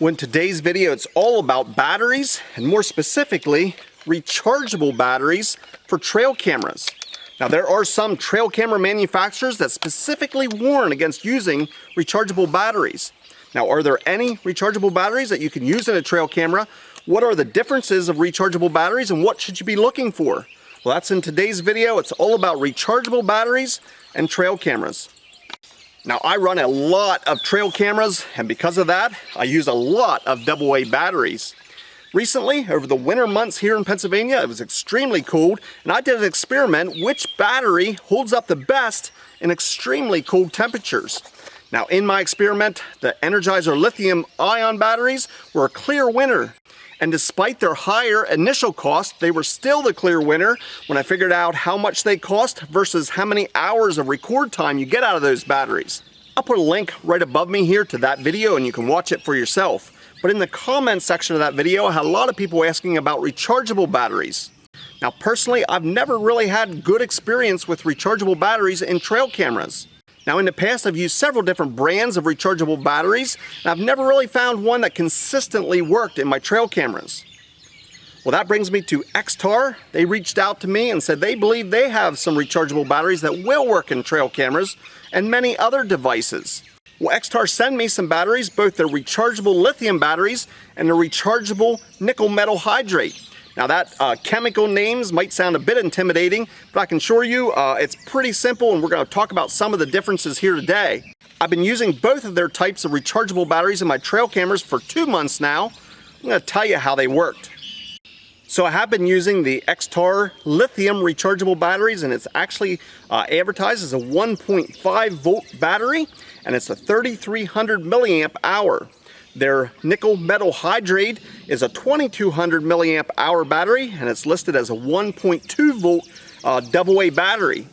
Well, in today's video, it's all about batteries, and more specifically, rechargeable batteries for trail cameras. Now, there are some trail camera manufacturers that specifically warn against using rechargeable batteries. Now, are there any rechargeable batteries that you can use in a trail camera? What are the differences of rechargeable batteries, and what should you be looking for? Well, that's in today's video. It's all about rechargeable batteries and trail cameras. Now, I run a lot of trail cameras, and because of that, I use a lot of AA batteries. Recently, over the winter months here in Pennsylvania, it was extremely cold, and I did an experiment which battery holds up the best in extremely cold temperatures. Now, in my experiment, the Energizer Lithium ion batteries were a clear winner. And despite their higher initial cost, they were still the clear winner when I figured out how much they cost versus how many hours of record time you get out of those batteries. I'll put a link right above me here to that video and you can watch it for yourself. But in the comments section of that video, I had a lot of people asking about rechargeable batteries. Now, personally, I've never really had good experience with rechargeable batteries in trail cameras. Now, in the past, I've used several different brands of rechargeable batteries, and I've never really found one that consistently worked in my trail cameras. Well, that brings me to XTAR. They reached out to me and said they believe they have some rechargeable batteries that will work in trail cameras and many other devices. Well, XTAR sent me some batteries, both their rechargeable lithium batteries and the rechargeable nickel metal hydrate. Now, that chemical names might sound a bit intimidating, but I can assure you it's pretty simple, and we're going to talk about some of the differences here today. I've been using both of their types of rechargeable batteries in my trail cameras for 2 months now. I'm going to tell you how they worked. So I have been using the XTAR Lithium rechargeable batteries, and it's actually advertised as a 1.5 volt battery, and it's a 3300 milliamp hour. Their nickel metal hydrate is a 2200 milliamp hour battery, and it's listed as a 1.2 volt AA battery.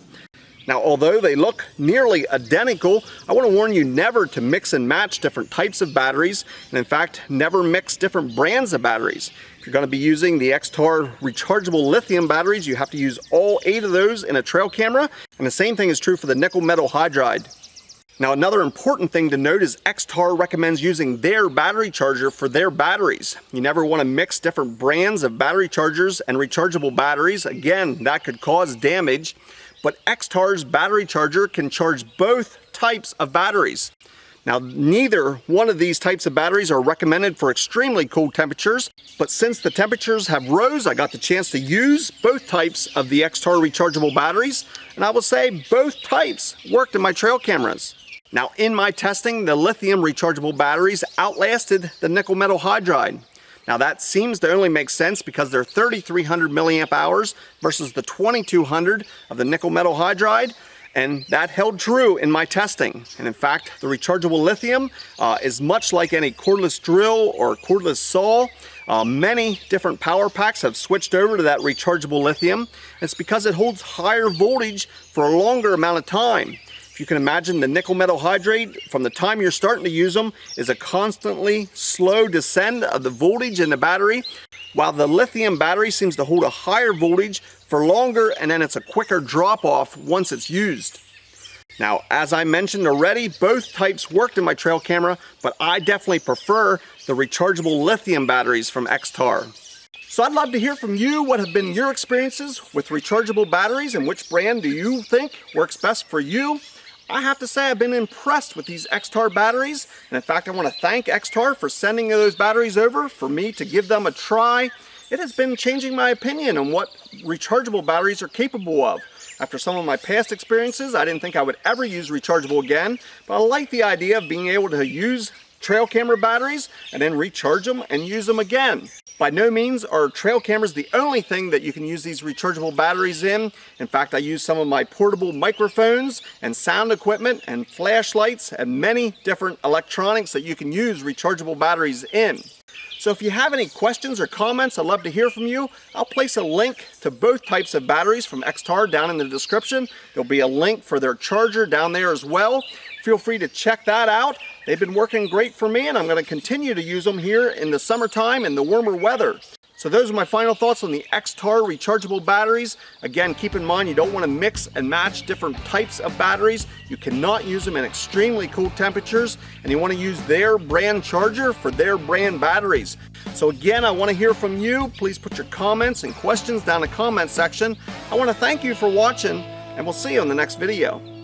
Now, although they look nearly identical, I want to warn you never to mix and match different types of batteries, and in fact, never mix different brands of batteries. If you're going to be using the XTAR rechargeable lithium batteries, you have to use all 8 of those in a trail camera, and the same thing is true for the nickel metal hydride. Now, another important thing to note is XTAR recommends using their battery charger for their batteries. You never want to mix different brands of battery chargers and rechargeable batteries. Again, that could cause damage, but XTAR's battery charger can charge both types of batteries. Now, neither one of these types of batteries are recommended for extremely cold temperatures, but since the temperatures have rose, I got the chance to use both types of the XTAR rechargeable batteries, and I will say both types worked in my trail cameras. Now, in my testing, the lithium rechargeable batteries outlasted the nickel metal hydride. Now, that seems to only make sense because they're 3300 milliamp hours versus the 2200 of the nickel metal hydride, and that held true in my testing. And in fact, the rechargeable lithium is much like any cordless drill or cordless saw. Many different power packs have switched over to that rechargeable lithium. It's because it holds higher voltage for a longer amount of time. You can imagine the nickel metal hydrate, from the time you're starting to use them, is a constantly slow descend of the voltage in the battery, while the lithium battery seems to hold a higher voltage for longer, and then it's a quicker drop off once it's used. Now, as I mentioned already, both types worked in my trail camera, but I definitely prefer the rechargeable lithium batteries from XTAR. So I'd love to hear from you. What have been your experiences with rechargeable batteries, and which brand do you think works best for you? I have to say I've been impressed with these XTAR batteries, and in fact I want to thank XTAR for sending those batteries over for me to give them a try. It has been changing my opinion on what rechargeable batteries are capable of. After some of my past experiences, I didn't think I would ever use rechargeable again, but I like the idea of being able to use trail camera batteries and then recharge them and use them again. By no means are trail cameras the only thing that you can use these rechargeable batteries in. In fact, I use some of my portable microphones and sound equipment and flashlights and many different electronics that you can use rechargeable batteries in. So if you have any questions or comments, I'd love to hear from you. I'll place a link to both types of batteries from XTAR down in the description. There'll be a link for their charger down there as well. Feel free to check that out. They've been working great for me, and I'm going to continue to use them here in the summertime and the warmer weather. So those are my final thoughts on the XTAR rechargeable batteries. Again, keep in mind you don't want to mix and match different types of batteries. You cannot use them in extremely cold temperatures, and you want to use their brand charger for their brand batteries. So again, I want to hear from you. Please put your comments and questions down in the comment section. I want to thank you for watching, and we'll see you in the next video.